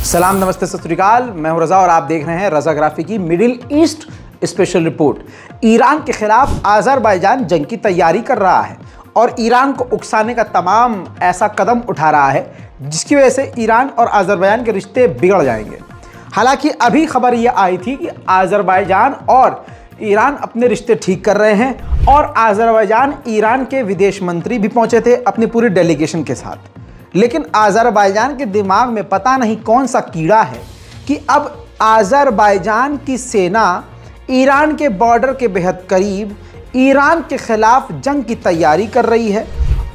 सलाम, नमस्ते, सत श्री अकाल। मैं हूं रजा और आप देख रहे हैं रजाग्राफी की middle east special report. Iran के खिलाफ आज़रबाईजान जंग की तैयारी कर रहा है और ईरान को उकसाने का तमाम ऐसा कदम उठा रहा है जिसकी वजह से ईरान और आज़रबाईजान के रिश्ते बिगड़ जाएंगे। हालांकि अभी खबर यह आई थी कि आज़रबाईजान और ईरान अपने रिश्ते ठीक कर रहे हैं और आज़रबाईजान ईरान के विदेश मंत्री भी पहुंचे थे अपनी पूरी डेलीगेशन के साथ। लेकिन आज़रबाईजान के दिमाग में पता नहीं कौन सा कीड़ा है कि अब आज़रबाईजान की सेना ईरान के बॉर्डर के बेहद करीब ईरान के खिलाफ जंग की तैयारी कर रही है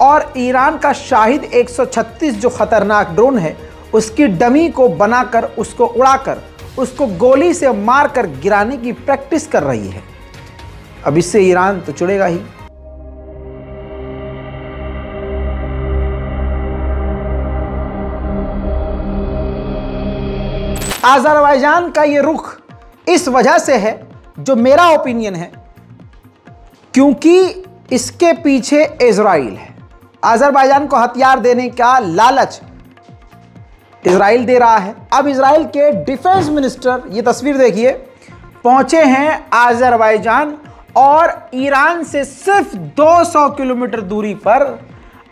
और ईरान का शाहिद 136 जो ख़तरनाक ड्रोन है उसकी डमी को बनाकर उसको उड़ाकर उसको गोली से मारकर गिराने की प्रैक्टिस कर रही है। अब इससे ईरान तो चिढ़ेगा ही। आज़रबाईजान का ये रुख इस वजह से है, जो मेरा ओपिनियन है, क्योंकि इसके पीछे इजराइल है। आज़रबाईजान को हथियार देने का लालच इजराइल दे रहा है। अब इजराइल के डिफेंस मिनिस्टर, ये तस्वीर देखिए, पहुंचे हैं आज़रबाईजान और ईरान से सिर्फ 200 किलोमीटर दूरी पर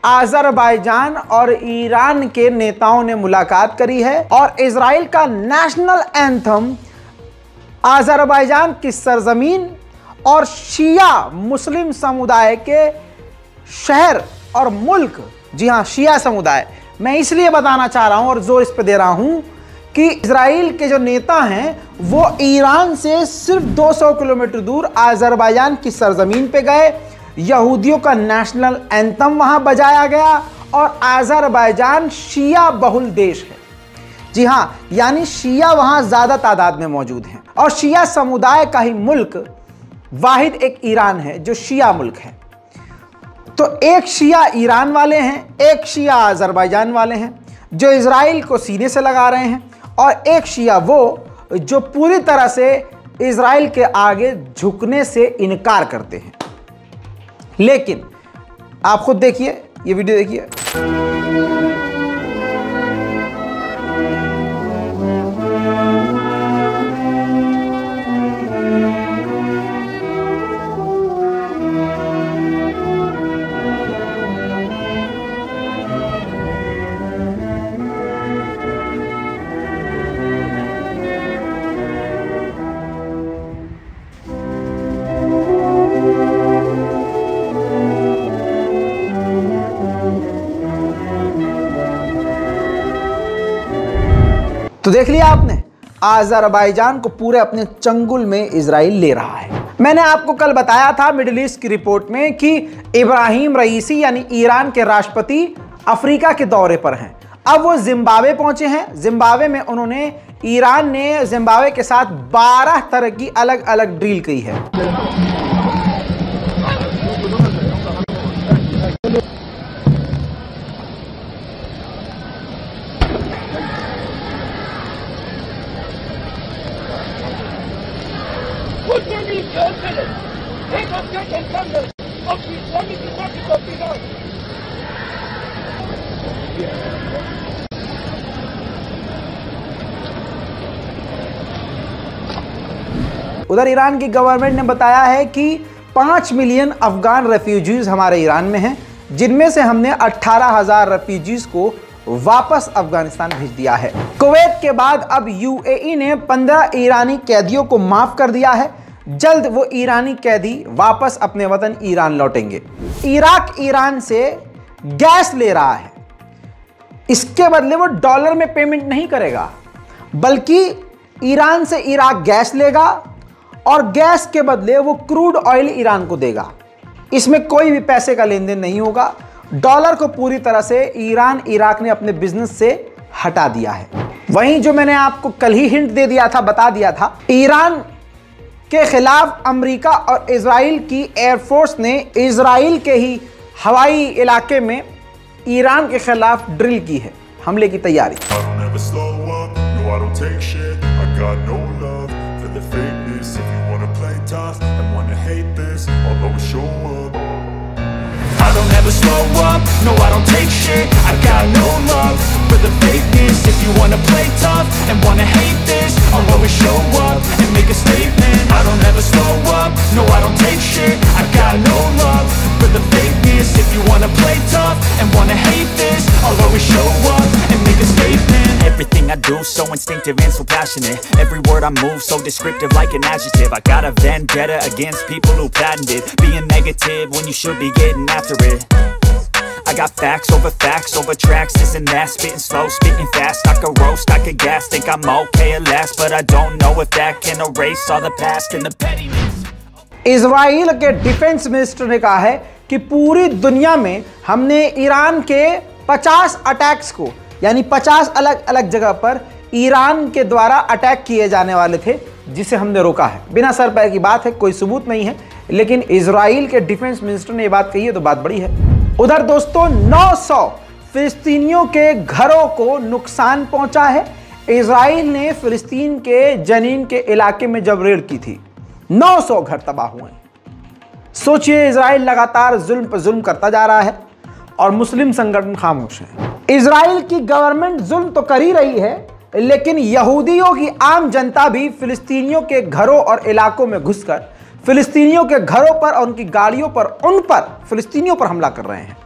आज़रबाईजान और ईरान के नेताओं ने मुलाकात करी है और इजराइल का नेशनल एंथम आज़रबाईजान की सरजमीन और शिया मुस्लिम समुदाय के शहर और मुल्क, जी हाँ, शिया समुदाय, मैं इसलिए बताना चाह रहा हूं और जोर इस पे दे रहा हूं कि इजराइल के जो नेता हैं वो ईरान से सिर्फ 200 किलोमीटर दूर आज़रबाईजान की सरजमीन पे गए। यहूदियों का नेशनल एंथम वहां बजाया गया और आज़रबाईजान शिया बहुल देश है। जी हां, यानी शिया वहां ज्यादा तादाद में मौजूद हैं और शिया समुदाय का ही मुल्क वाहिद एक ईरान है जो शिया मुल्क है। तो एक शिया ईरान वाले हैं, एक शिया आज़रबाईजान वाले हैं जो इजराइल को सीने से लगा रहे हैं और एक शिया वो जो पूरी तरह से इजराइल के आगे झुकने से इनकार करते हैं। लेकिन आप खुद देखिए, ये वीडियो देखिए। तो देख लिया आपने, आज़रबाईजान को पूरे अपने चंगुल में इजराइल ले रहा है। मैंने आपको कल बताया था मिडिल ईस्ट की रिपोर्ट में कि इब्राहिम रईसी यानी ईरान के राष्ट्रपति अफ्रीका के दौरे पर हैं। अब वो जिम्बाब्वे पहुंचे हैं। जिम्बाब्वे में ईरान ने जिम्बाब्वे के साथ 12 तरह की अलग अलग डील की है। उधर ईरान की गवर्नमेंट ने बताया है कि 5 मिलियन अफगान रेफ्यूजीज हमारे ईरान में हैं, जिनमें से हमने 18,000 रेफ्यूजीज को वापस अफगानिस्तान भेज दिया है। कुवैत के बाद अब यूएई ने 15 ईरानी कैदियों को माफ कर दिया है। जल्द वो ईरानी कैदी वापस अपने वतन ईरान लौटेंगे। इराक ईरान से गैस ले रहा है, इसके बदले वो डॉलर में पेमेंट नहीं करेगा, बल्कि ईरान से इराक गैस लेगा और गैस के बदले वो क्रूड ऑयल ईरान को देगा। इसमें कोई भी पैसे का लेन देन नहीं होगा। डॉलर को पूरी तरह से इराक ने अपने बिजनेस से हटा दिया है। वहीं जो मैंने आपको कल ही हिंट दे दिया था, बता दिया था, ईरान के खिलाफ अमेरिका और इजराइल की एयरफोर्स ने इजराइल के ही हवाई इलाके में ईरान के खिलाफ ड्रिल की है, हमले की तैयारी। I don't ever slow up, no I don't take shit. I got no love for the fakeness. If you wanna play tough, and wanna hate this, I'll always show up and make a statement. I don't ever slow up, no I don't take shit. I got no love for the fakeness. If you wanna play tough and wanna hate this, I'll always show up and make a statement. Everything I do so instinctive and so passionate. Every word I move so descriptive like an adjective. I got a vendetta against people who patented being negative when you should be getting after it. I got facts over tracks, this and that. Spitting slow, spitting fast, I could roast, I could gas. Think I'm okay at last, but I don't know if that can erase all the past and the pettiness. Israel के defence minister ने कहा है कि पूरी दुनिया में हमने Iran के 50 अटैक्स को, यानी 50 अलग अलग जगह पर ईरान के द्वारा अटैक किए जाने वाले थे, जिसे हमने रोका है। बिना सर पैर की बात है, कोई सबूत नहीं है, लेकिन इजराइल के डिफेंस मिनिस्टर ने यह बात कही है तो बात बड़ी है। उधर दोस्तों 900 फिलिस्तीनियों के घरों को नुकसान पहुंचा है। इजराइल ने फिलिस्तीन के जनीन के इलाके में जब रेड की थी, 900 घर तबाह हुए। सोचिए, इजराइल लगातार जुल्म पर जुल्म करता जा रहा है और मुस्लिम संगठन खामोश है। इजराइल की गवर्नमेंट जुल्म तो कर ही रही है, लेकिन यहूदियों की आम जनता भी फिलिस्तीनियों के घरों और इलाकों में घुसकर फिलिस्तीनियों के घरों पर और उनकी गाड़ियों पर, उन पर, फिलिस्तीनियों पर हमला कर रहे हैं।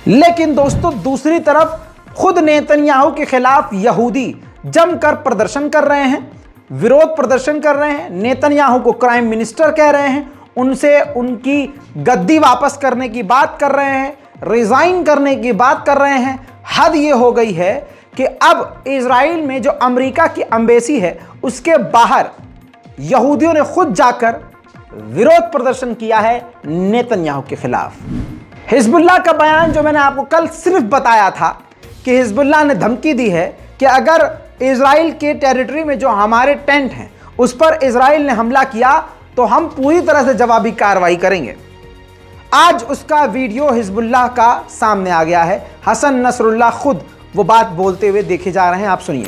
लेकिन दोस्तों दूसरी तरफ खुद नेतन्याहू के खिलाफ यहूदी जमकर प्रदर्शन कर रहे हैं, विरोध प्रदर्शन कर रहे हैं। नेतन्याहू को प्राइम मिनिस्टर कह रहे हैं, उनसे उनकी गद्दी वापस करने की बात कर रहे हैं, रिजाइन करने की बात कर रहे हैं। हद ये हो गई है कि अब इजराइल में जो अमेरिका की एम्बेसी है उसके बाहर यहूदियों ने खुद जाकर विरोध प्रदर्शन किया है नेतन्याहू के खिलाफ। हिजबुल्लाह का बयान जो मैंने आपको कल सिर्फ बताया था कि हिजबुल्लाह ने धमकी दी है कि अगर इजराइल के टेरिटरी में जो हमारे टेंट हैं उस पर इजराइल ने हमला किया तो हम पूरी तरह से जवाबी कार्रवाई करेंगे। आज उसका वीडियो हिजबुल्लाह का सामने आ गया है। हसन नसरुल्लाह खुद वो बात बोलते हुए देखे जा रहे हैं, आप सुनिए।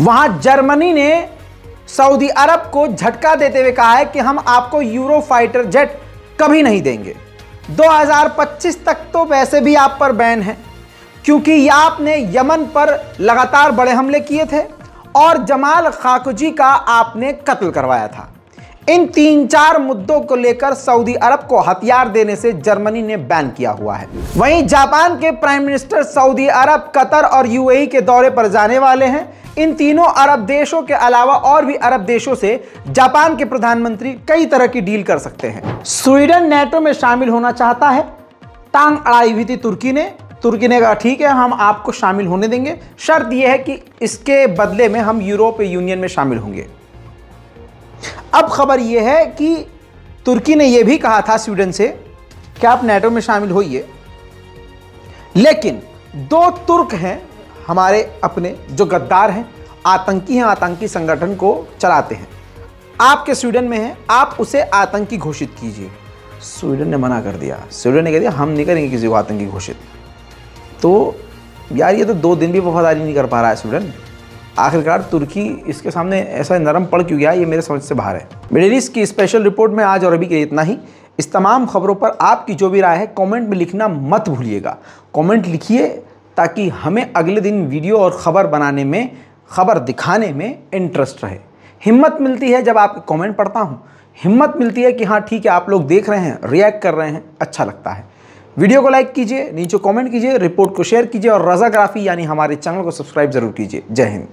वहां जर्मनी ने सऊदी अरब को झटका देते हुए कहा है कि हम आपको यूरो फाइटर जेट कभी नहीं देंगे। 2025 तक तो वैसे भी आप पर बैन है, क्योंकि आपने यमन पर लगातार बड़े हमले किए थे और जमाल खाशोगी का आपने कत्ल करवाया था। इन 3-4 मुद्दों को लेकर सऊदी अरब को हथियार देने से जर्मनी ने बैन किया हुआ है। वहीं जापान के प्राइम मिनिस्टर सऊदी अरब, कतर और यूएई के दौरे पर जाने वाले हैं। इन तीनों अरब देशों के अलावा और भी अरब देशों से जापान के प्रधानमंत्री कई तरह की डील कर सकते हैं। स्वीडन नेटो में शामिल होना चाहता है, टांग अड़ाई हुई थी तुर्की ने कहा ठीक है हम आपको शामिल होने देंगे, शर्त यह है कि इसके बदले में हम यूरोपीय यूनियन में शामिल होंगे। अब खबर यह है कि तुर्की ने यह भी कहा था स्वीडन से कि आप नेटो में शामिल होइए, लेकिन 2 तुर्क हैं हमारे अपने जो गद्दार हैं, आतंकी हैं, आतंकी संगठन को चलाते हैं, आपके स्वीडन में हैं, आप उसे आतंकी घोषित कीजिए। स्वीडन ने मना कर दिया। स्वीडन ने कह दिया हम नहीं करेंगे किसी को आतंकी घोषित। तो यार ये तो 2 दिन भी वफादारी नहीं कर पा रहा है स्वीडन। आखिरकार तुर्की इसके सामने ऐसा नरम पड़ क्यों गया, ये मेरे समझ से बाहर है। मिडिल ईस्ट की स्पेशल रिपोर्ट में आज और अभी के लिए इतना ही। इस तमाम खबरों पर आपकी जो भी राय है कमेंट में लिखना मत भूलिएगा। कमेंट लिखिए ताकि हमें अगले दिन वीडियो और ख़बर बनाने में, ख़बर दिखाने में इंटरेस्ट रहे। हिम्मत मिलती है जब आपके कमेंट पढ़ता हूँ, हिम्मत मिलती है कि हाँ ठीक है, आप लोग देख रहे हैं, रिएक्ट कर रहे हैं, अच्छा लगता है। वीडियो को लाइक कीजिए, नीचे कमेंट कीजिए, रिपोर्ट को शेयर कीजिए और रज़ाग्राफी यानी हमारे चैनल को सब्सक्राइब जरूर कीजिए। जय हिंद।